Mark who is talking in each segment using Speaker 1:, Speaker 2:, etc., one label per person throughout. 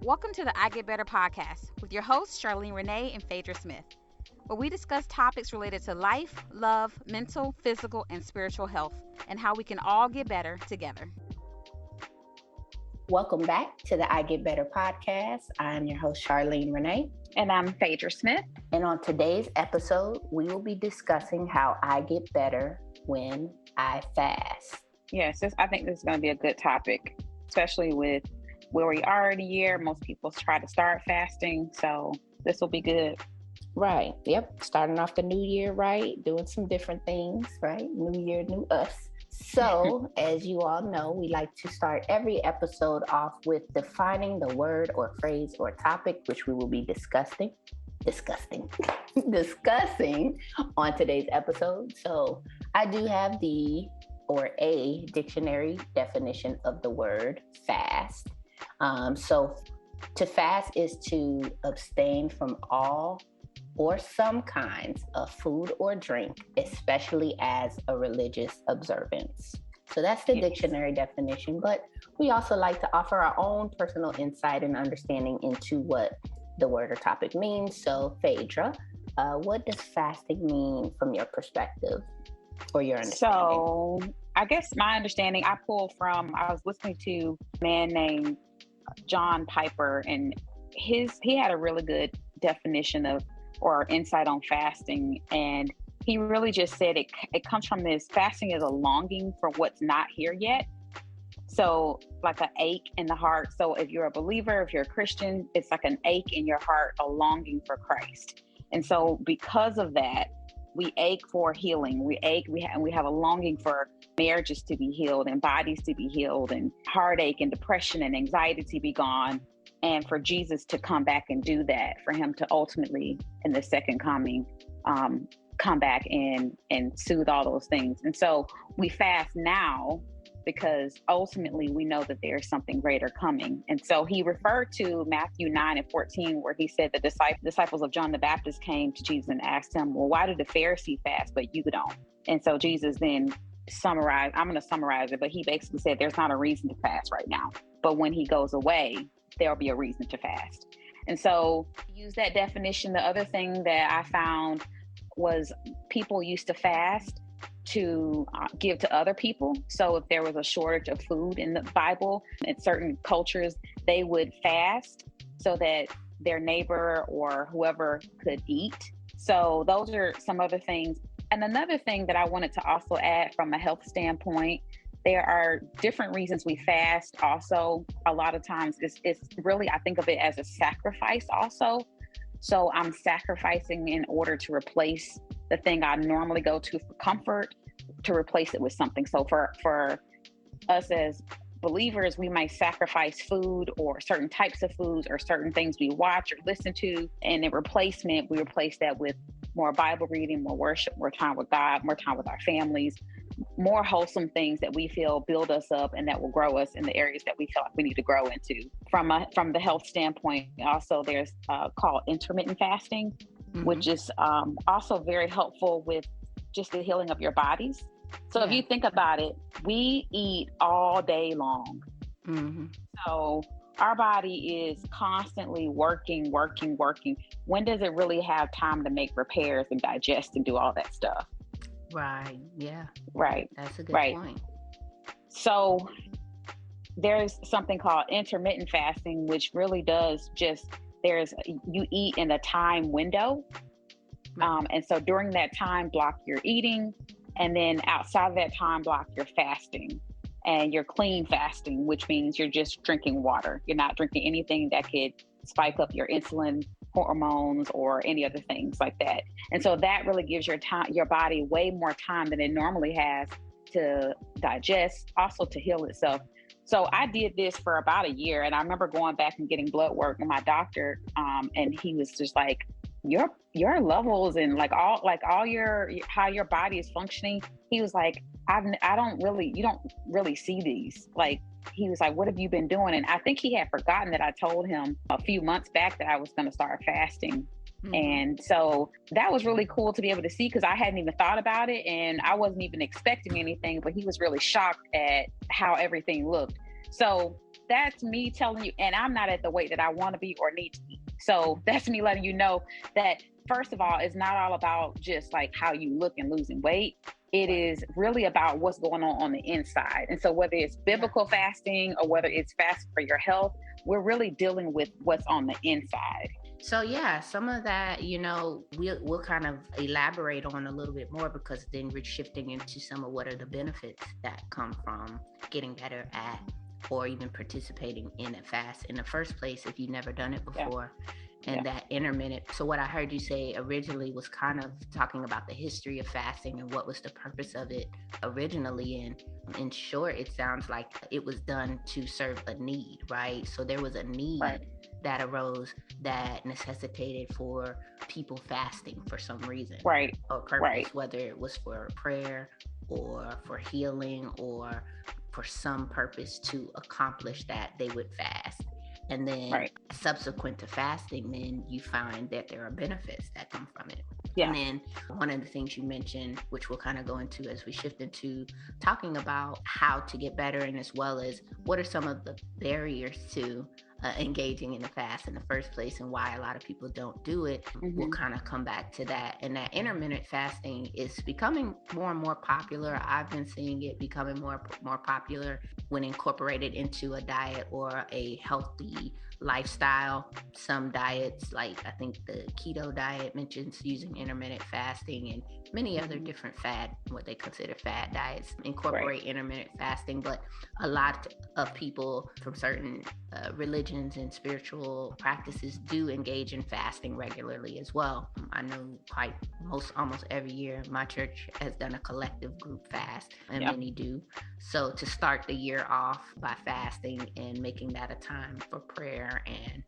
Speaker 1: Welcome to the I Get Better podcast with your hosts, Charlene Renee and Phaedra Smith, where we discuss topics related to life, love, mental, physical, and spiritual health, and how we can all get better together.
Speaker 2: Welcome back to the I Get Better podcast. I'm your host, Charlene Renee.
Speaker 3: And I'm Phaedra Smith.
Speaker 2: And on today's episode, we will be discussing how I get better when I fast.
Speaker 3: Yes, I think this is going to be a good topic, especially with where we are in the year. Most people try to start fasting, so this will be good.
Speaker 2: Right. Yep. Starting off the new year, right? Doing some different things, right? New year, new us. So, as you all know, we like to start every episode off with defining the word or phrase or topic, which we will be discussing on today's episode. So, I do have a dictionary definition of the word fast. So to fast is to abstain from all or some kinds of food or drink, especially as a religious observance. So that's the dictionary definition, but we also like to offer our own personal insight and understanding into what the word or topic means. So Phaedra, what does fasting mean from your perspective or your understanding?
Speaker 3: So I guess my understanding, I was listening to a man named John Piper, and he had a really good definition of or insight on fasting, and he really just said it comes from this: fasting is a longing for what's not here yet. So like an ache in the heart. So if you're a believer, if you're a Christian, it's like an ache in your heart, a longing for Christ. And so because of that, we ache for healing. We have a longing for marriages to be healed and bodies to be healed and heartache and depression and anxiety to be gone. And for Jesus to come back and do that, for him to ultimately in the second coming, come back and soothe all those things. And so we fast now because ultimately we know that there's something greater coming. And so he referred to Matthew 9:14, where he said the disciples of John the Baptist came to Jesus and asked him, well, why did the Pharisees fast, but you don't? And so Jesus then I'm going to summarize it, but he basically said there's not a reason to fast right now. But when he goes away, there'll be a reason to fast. And so use that definition. The other thing that I found was people used to fast to give to other people. So if there was a shortage of food in the Bible, in certain cultures, they would fast so that their neighbor or whoever could eat. So those are some other things. And another thing that I wanted to also add from a health standpoint, there are different reasons we fast also. A lot of times it's really, I think of it as a sacrifice also. So I'm sacrificing in order to replace the thing I normally go to for comfort, to replace it with something. So for us as believers, we might sacrifice food or certain types of foods or certain things we watch or listen to. And in replacement, we replace that with more Bible reading, more worship, more time with God, more time with our families, more wholesome things that we feel build us up and that will grow us in the areas that we feel like we need to grow into. From the health standpoint, also there's called intermittent fasting, which is also very helpful with just the healing of your bodies. So if you think about it, we eat all day long. So our body is constantly working. When does it really have time to make repairs and digest and do all that stuff?
Speaker 1: Right. Yeah.
Speaker 3: Right.
Speaker 1: That's a good point.
Speaker 3: So there's something called intermittent fasting, which really does you eat in a time window. And so during that time block, you're eating. And then outside of that time block, you're fasting. And you're clean fasting, which means you're just drinking water. You're not drinking anything that could spike up your insulin hormones or any other things like that. And so that really gives your body way more time than it normally has to digest, also to heal itself. So I did this for about a year, and I remember going back and getting blood work with my doctor, and he was just like, your levels and all your how your body is functioning. He was like, you don't really see these. Like, he was like, what have you been doing? And I think he had forgotten that I told him a few months back that I was going to start fasting. And so that was really cool to be able to see, because I hadn't even thought about it and I wasn't even expecting anything, but he was really shocked at how everything looked. So that's me telling you, and I'm not at the weight that I want to be or need to be. So that's me letting you know that, first of all, it's not all about just like how you look and losing weight. It is really about what's going on the inside. And so whether it's biblical fasting or whether it's fasting for your health, we're really dealing with what's on the inside.
Speaker 2: So yeah, some of that, we'll kind of elaborate on a little bit more, because then we're shifting into some of what are the benefits that come from getting better at or even participating in a fast in the first place if you've never done it before. And that intermittent. So what I heard you say originally was kind of talking about the history of fasting and what was the purpose of it originally. And in short, it sounds like it was done to serve a need, right? So there was a need that arose that necessitated for people fasting for some reason, or purpose, whether it was for prayer or for healing or for some purpose to accomplish that, they would fast. And then subsequent to fasting, then you find that there are benefits that come from it. And then one of the things you mentioned, which we'll kind of go into as we shift into talking about how to get better, and as well as what are some of the barriers to engaging in the fast in the first place and why a lot of people don't do it. We'll kind of come back to that. And that intermittent fasting is becoming more and more popular. I've been seeing it becoming more popular when incorporated into a diet or a healthy lifestyle. Some diets, like I think the keto diet mentions using intermittent fasting, and many other different what they consider fad diets incorporate intermittent fasting. But a lot of people from certain religions and spiritual practices do engage in fasting regularly as well. I know almost every year my church has done a collective group fast, and many do. So to start the year off by fasting and making that a time for prayer and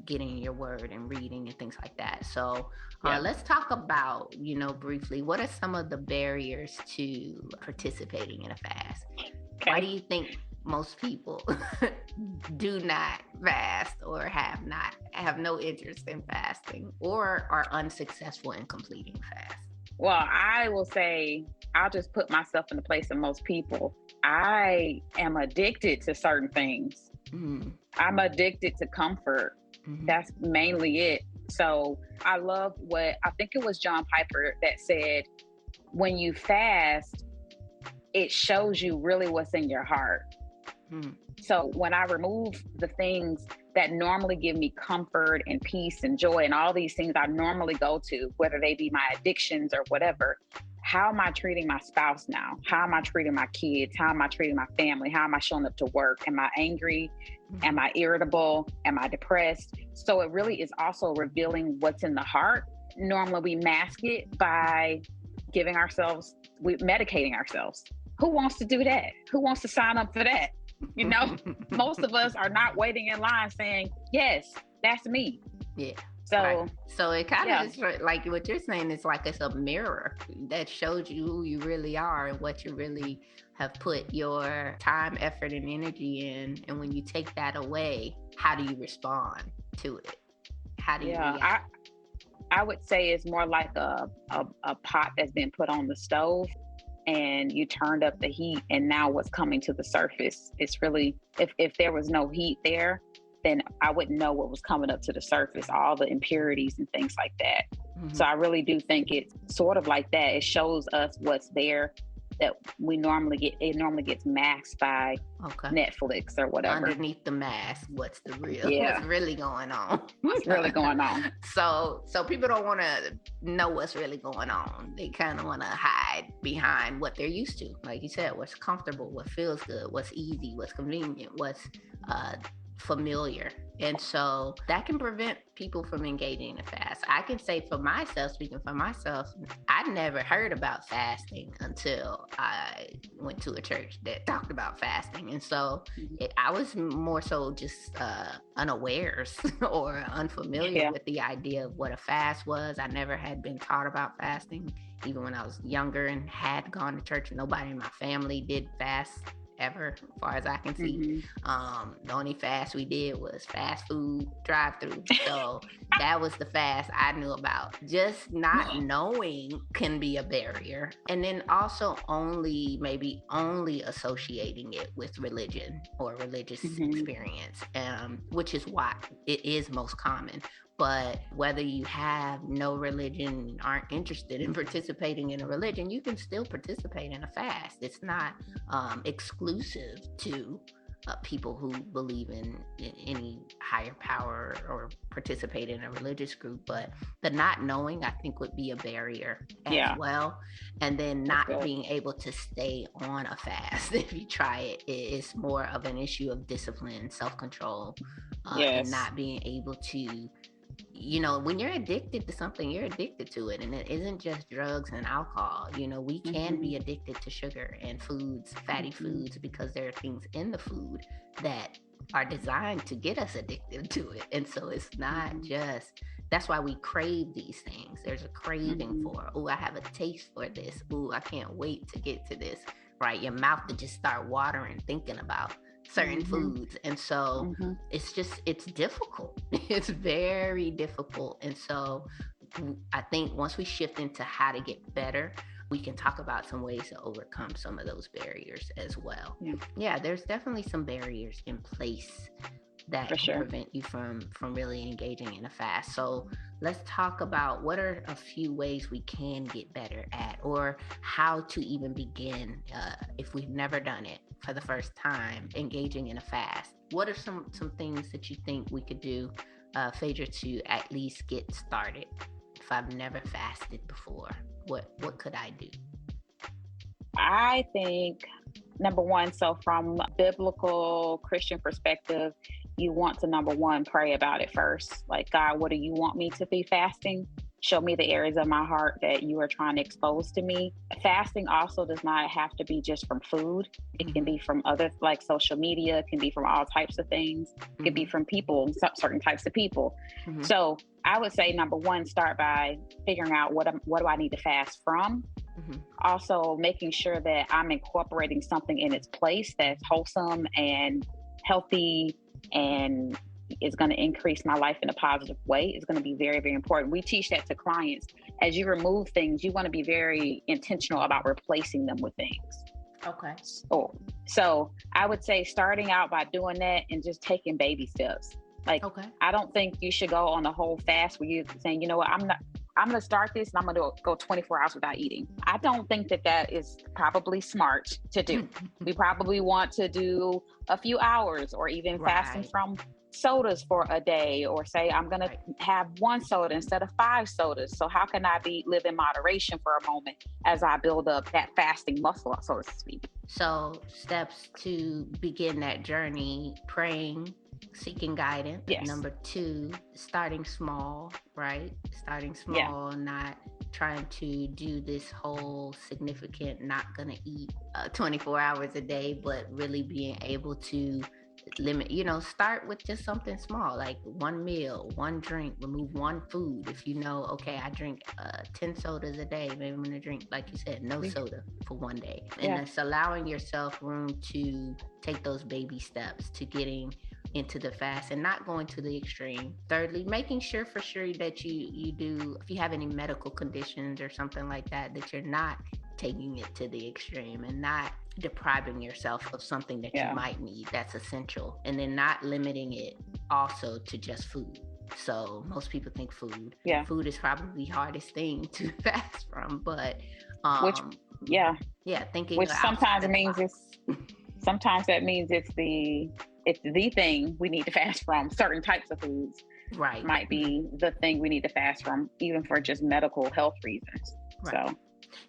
Speaker 2: getting your word and reading and things like that. So let's talk about, briefly, what are some of the barriers to participating in a fast? Why do you think most people do not fast or have no interest in fasting or are unsuccessful in completing fast?
Speaker 3: Well, I will say, I'll just put myself in the place of most people. I am addicted to certain things. I'm addicted to comfort. That's mainly it. So I love what, I think it was John Piper that said, when you fast, it shows you really what's in your heart. So when I remove the things that normally give me comfort and peace and joy and all these things I normally go to, whether they be my addictions or whatever, how am I treating my spouse now? How am I treating my kids? How am I treating my family? How am I showing up to work? Am I angry? Am I irritable? Am I depressed? So it really is also revealing what's in the heart. Normally we mask it by medicating ourselves. Who wants to do that? Who wants to sign up for that? Most of us are not waiting in line saying, yes, that's me.
Speaker 2: Yeah.
Speaker 3: So
Speaker 2: it kind of is like what you're saying. It's like it's a mirror that shows you who you really are and what you really have put your time, effort, and energy in. And when you take that away, how do you respond to it? How do you react?
Speaker 3: I would say it's more like a pot that's been put on the stove, and you turned up the heat, and now what's coming to the surface, it's really, if there was no heat there, then I wouldn't know what was coming up to the surface, all the impurities and things like that. So I really do think it's sort of like that. It shows us what's there that we normally get. It normally gets masked by Netflix or whatever.
Speaker 2: Underneath the mask, what's really going on?
Speaker 3: What's really going on?
Speaker 2: So people don't want to know what's really going on. They kind of want to hide behind what they're used to. Like you said, what's comfortable, what feels good, what's easy, what's convenient, what's familiar. And so that can prevent people from engaging in a fast. I can say for myself, speaking for myself, I never heard about fasting until I went to a church that talked about fasting. And so I was more so just unawares or unfamiliar with the idea of what a fast was. I never had been taught about fasting, even when I was younger and had gone to church. Nobody in my family did fast ever, as far as I can see. The only fast we did was fast food drive-through. So that was the fast I knew about. Just not knowing can be a barrier. And then also only associating it with religion or religious experience, which is why it is most common. But whether you have no religion, aren't interested in participating in a religion, you can still participate in a fast. It's not exclusive to people who believe in any higher power or participate in a religious group. But the not knowing, I think, would be a barrier as well. And then not being able to stay on a fast if you try it, it's more of an issue of discipline, self-control, and not being able to, when you're addicted to something, you're addicted to it. And it isn't just drugs and alcohol. We can be addicted to sugar and foods, fatty foods, because there are things in the food that are designed to get us addicted to it. And so it's not just, that's why we crave these things. There's a craving for, I have a taste for this. I can't wait to get to this, right? Your mouth to just start watering, thinking about certain foods. And so it's difficult. It's very difficult. And so I think once we shift into how to get better, we can talk about some ways to overcome some of those barriers as well. Yeah, there's definitely some barriers in place that can prevent you from really engaging in a fast. So let's talk about what are a few ways we can get better at, or how to even begin if we've never done it for the first time, engaging in a fast. What are some things that you think we could do, Phaedra, to at least get started? If I've never fasted before, what could I do?
Speaker 3: I think number one, so from a biblical Christian perspective, you want to, number one, pray about it first. Like, God, what do you want me to be fasting? Show me the areas of my heart that you are trying to expose to me. Fasting also does not have to be just from food. It can be from other, like social media. It can be from all types of things. It can be from people, certain types of people. So I would say, number one, start by figuring out what do I need to fast from. Also making sure that I'm incorporating something in its place that's wholesome and healthy and is going to increase my life in a positive way. Is going to be very, very important. We teach that to clients. As you remove things, you want to be very intentional about replacing them with things.
Speaker 2: Okay.
Speaker 3: So I would say starting out by doing that and just taking baby steps. Like, I don't think you should go on the whole fast where you're saying, what, I'm going to start this and I'm going to go 24 hours without eating. I don't think that is probably smart to do. We probably want to do a few hours, or even fasting from sodas for a day, or say I'm going to have one soda instead of 5 sodas. So how can I live in moderation for a moment as I build up that fasting muscle, so to speak?
Speaker 2: So steps to begin that journey: praying, seeking guidance. Number 2, starting small, right? Starting small, not trying to do this whole significant, not gonna eat 24 hours a day, but really being able to limit, start with just something small, like one meal, one drink, remove one food. If I drink 10 sodas a day, maybe I'm gonna drink, like you said, no soda for one day. And it's allowing yourself room to take those baby steps to getting into the fast and not going to the extreme. Thirdly, making sure that you do, if you have any medical conditions or something like that, that you're not taking it to the extreme and not depriving yourself of something that you might need that's essential, and then not limiting it also to just food. So most people think food is probably the hardest thing to fast from, but thinking,
Speaker 3: which sometimes means sometimes that means it's the thing we need to fast from. Certain types of foods might be the thing we need to fast from, even for just medical health reasons. So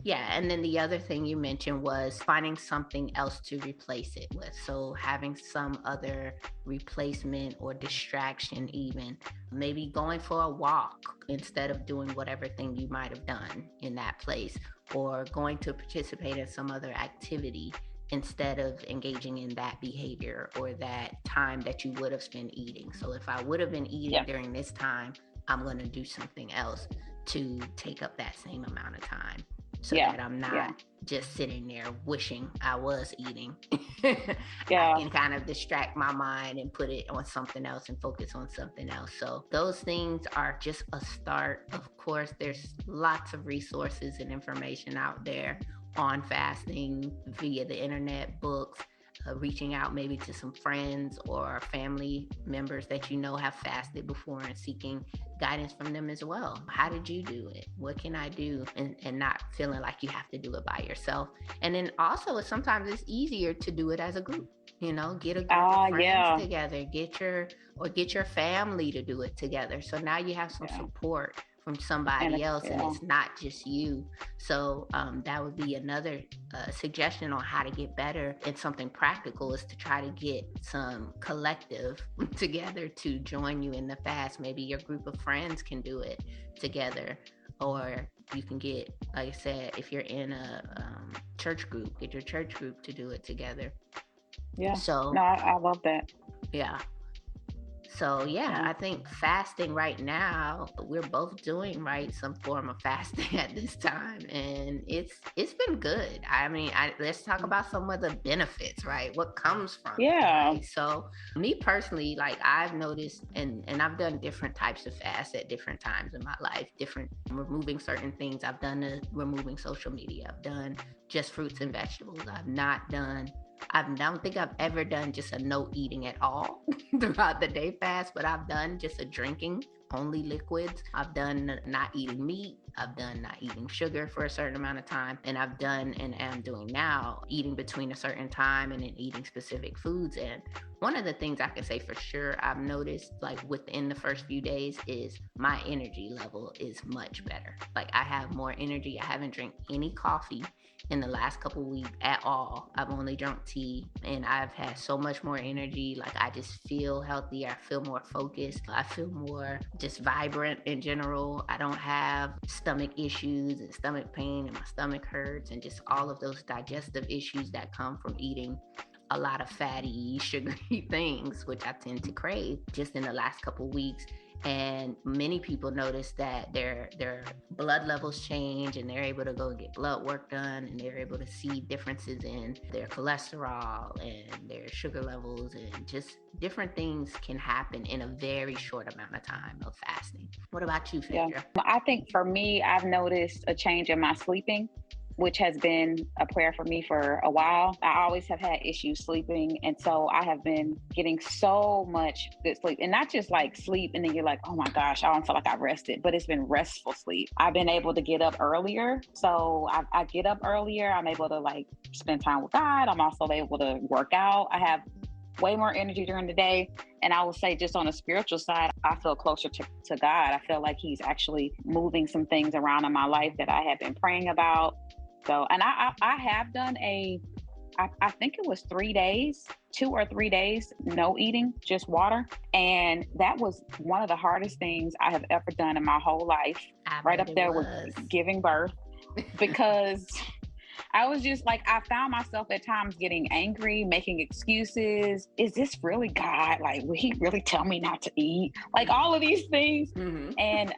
Speaker 2: and then the other thing you mentioned was finding something else to replace it with. So having some other replacement or distraction, even maybe going for a walk instead of doing whatever thing you might have done in that place, or going to participate in some other activity instead of engaging in that behavior or that time that you would have spent eating. So if I would have been eating during this time, I'm going to do something else to take up that same amount of time. so
Speaker 3: Yeah.
Speaker 2: that I'm not
Speaker 3: Yeah.
Speaker 2: just sitting there wishing I was eating.
Speaker 3: Yeah.
Speaker 2: I can kind of distract my mind and put it on something else and focus on something else. So those things are just a start. Of course, there's lots of resources and information out there on fasting via the internet, books, reaching out maybe to some friends or family members that you know have fasted before and seeking guidance from them as well. How did you do it? What can I do? And not feeling like you have to do it by yourself. And then also sometimes it's easier to do it as a group. You know, get a group of friends together, get your family to do it together. So now you have some support from somebody else, and it's not just you. So that would be another suggestion on how to get better. And something practical is to try to get some collective together to join you in the fast. Maybe your group of friends can do it together, or you can get, like I said, if you're in a church group, get your church group to do it together.
Speaker 3: Yeah.
Speaker 2: So
Speaker 3: no, I love that.
Speaker 2: Yeah. So I think fasting right now, we're both doing some form of fasting at this time, and it's been good. I mean, let's talk about some of the benefits, right? What comes from it, right? So me personally, I've noticed, and I've done different types of fasts at different times in my life, removing certain things. I've done removing social media. I've done just fruits and vegetables. I don't think I've ever done just a no eating at all throughout the day fast, but I've done just a drinking only liquids. I've done not eating meat. I've done not eating sugar for a certain amount of time. And I've done and am doing now eating between a certain time and then eating specific foods. And one of the things I can say for sure I've noticed within the first few days is my energy level is much better. I have more energy. I haven't drank any coffee in the last couple weeks at all. I've only drunk tea, and I've had so much more energy. I just feel healthier. I feel more focused. I feel more just vibrant in general. I don't have stomach issues and stomach pain, and my stomach hurts, and just all of those digestive issues that come from eating a lot of fatty, sugary things, which I tend to crave just in the last couple weeks. And many people notice that their blood levels change, and they're able to go get blood work done, and they're able to see differences in their cholesterol and their sugar levels, and just different things can happen in a very short amount of time of fasting. What about you, Phaedra?
Speaker 3: I think for me, I've noticed a change in my sleeping, which has been a prayer for me for a while. I always have had issues sleeping. And so I have been getting so much good sleep, and not just sleep. And then you're like, oh my gosh, I don't feel like I rested, but it's been restful sleep. I've been able to get up earlier. So I get up earlier. I'm able to spend time with God. I'm also able to work out. I have way more energy during the day. And I will say, just on a spiritual side, I feel closer to God. I feel like He's actually moving some things around in my life that I have been praying about. So, and I have done I think it was 3 days, 2 or 3 days, no eating, just water. And that was one of the hardest things I have ever done in my whole life. Right up there with giving birth, because I was just I found myself at times getting angry, making excuses. Is this really God? Will He really tell me not to eat? All of these things.
Speaker 2: Mm-hmm.
Speaker 3: And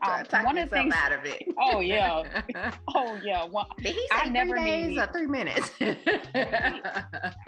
Speaker 2: one of the things out of it.
Speaker 3: Oh yeah. Oh yeah. Well,
Speaker 2: did he say 3 days or 3 minutes?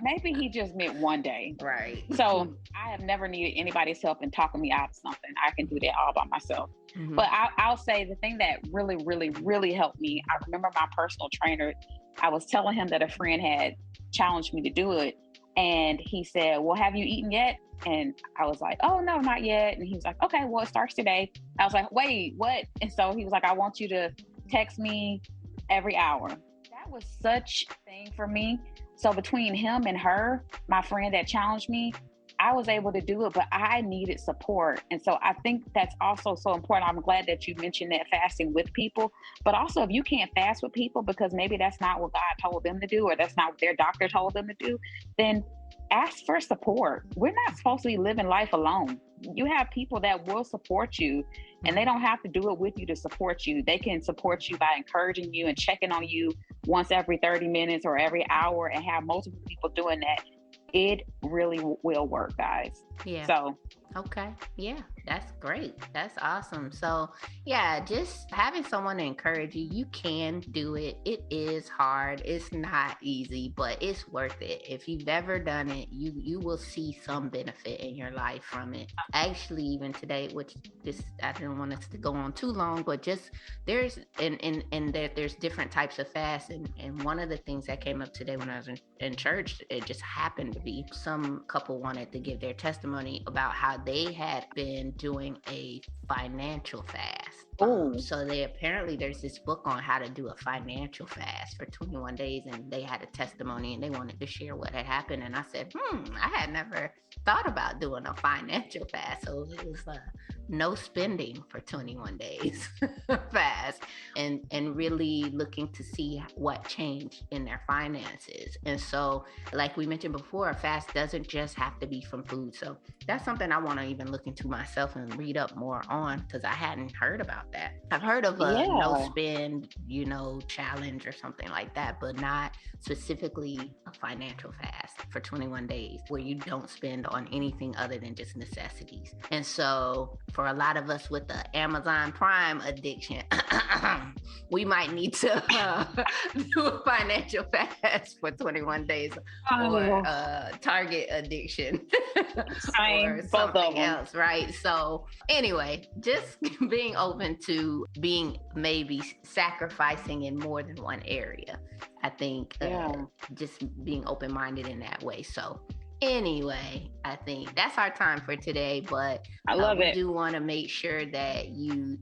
Speaker 3: Maybe he just meant 1 day.
Speaker 2: Right.
Speaker 3: So I have never needed anybody's help in talking me out of something. I can do that all by myself.
Speaker 2: Mm-hmm.
Speaker 3: But I'll say the thing that really, really, really helped me. I remember my personal trainer. I was telling him that a friend had challenged me to do it. And he said, well, have you eaten yet? And I was like, oh, no, not yet. And he was like, okay, well, it starts today. I was like, wait, what? And so he was like, I want you to text me every hour. That was such a thing for me. So between him and her, my friend that challenged me, I was able to do it, but I needed support. And so I think that's also so important. I'm glad that you mentioned that fasting with people, but also if you can't fast with people because maybe that's not what God told them to do, or that's not what their doctor told them to do, then ask for support. We're not supposed to be living life alone. You have people that will support you, and they don't have to do it with you to support you. They can support you by encouraging you and checking on you once every 30 minutes or every hour, and have multiple people doing that. It really will work, guys.
Speaker 2: Yeah.
Speaker 3: So
Speaker 2: Okay. Yeah, that's great. That's awesome. So, yeah, just having someone to encourage you, you can do it. It is hard. It's not easy, but it's worth it. If you've ever done it, you will see some benefit in your life from it. Actually, even today, which this I didn't want us to go on too long, but just there's and that there's different types of fasts, and one of the things that came up today when I was in church, it just happened to be some couple wanted to give their testimony about how they had been doing a financial fast. So they apparently there's this book on how to do a financial fast for 21 days, and they had a testimony and they wanted to share what had happened. And I said, I had never thought about doing a financial fast. So it was no spending for 21 days fast, and really looking to see what changed in their finances. And so, like we mentioned before, a fast doesn't just have to be from food. So that's something I want to even look into myself and read up more on, because I hadn't heard about that. I've heard of a no spend, challenge or something like that, but not specifically a financial fast for 21 days where you don't spend on anything other than just necessities. And so for a lot of us with the Amazon Prime addiction, we might need to do a financial fast for 21 days, or Target addiction or something else, right? So anyway, just being open to being maybe sacrificing in more than one area. I think just being open-minded in that way. So anyway, I think that's our time for today, but
Speaker 3: I love it.
Speaker 2: We do want to make sure that you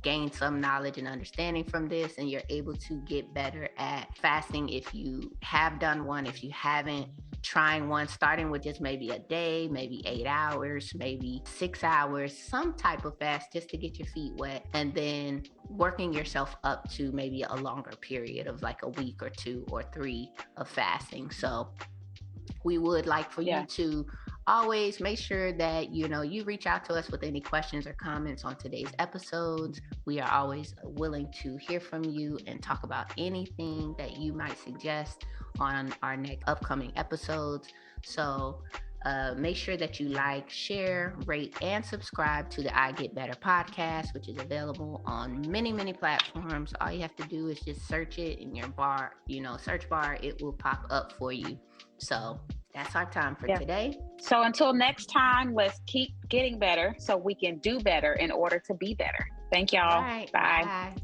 Speaker 2: gain some knowledge and understanding from this, and you're able to get better at fasting if you have done one. If you haven't, trying one, starting with just maybe a day, maybe 8 hours, maybe 6 hours, some type of fast just to get your feet wet, and then working yourself up to maybe a longer period of like a week or 2 or 3 of fasting. So we would like for you to always make sure that, you reach out to us with any questions or comments on today's episodes. We are always willing to hear from you and talk about anything that you might suggest on our next upcoming episodes. So make sure that you like, share, rate, and subscribe to the I Get Better podcast, which is available on many, many platforms. All you have to do is just search it in your search bar. It will pop up for you. So that's our time for today.
Speaker 3: So until next time, let's keep getting better so we can do better in order to be better. Thank y'all.
Speaker 2: Right,
Speaker 3: bye.
Speaker 2: Bye.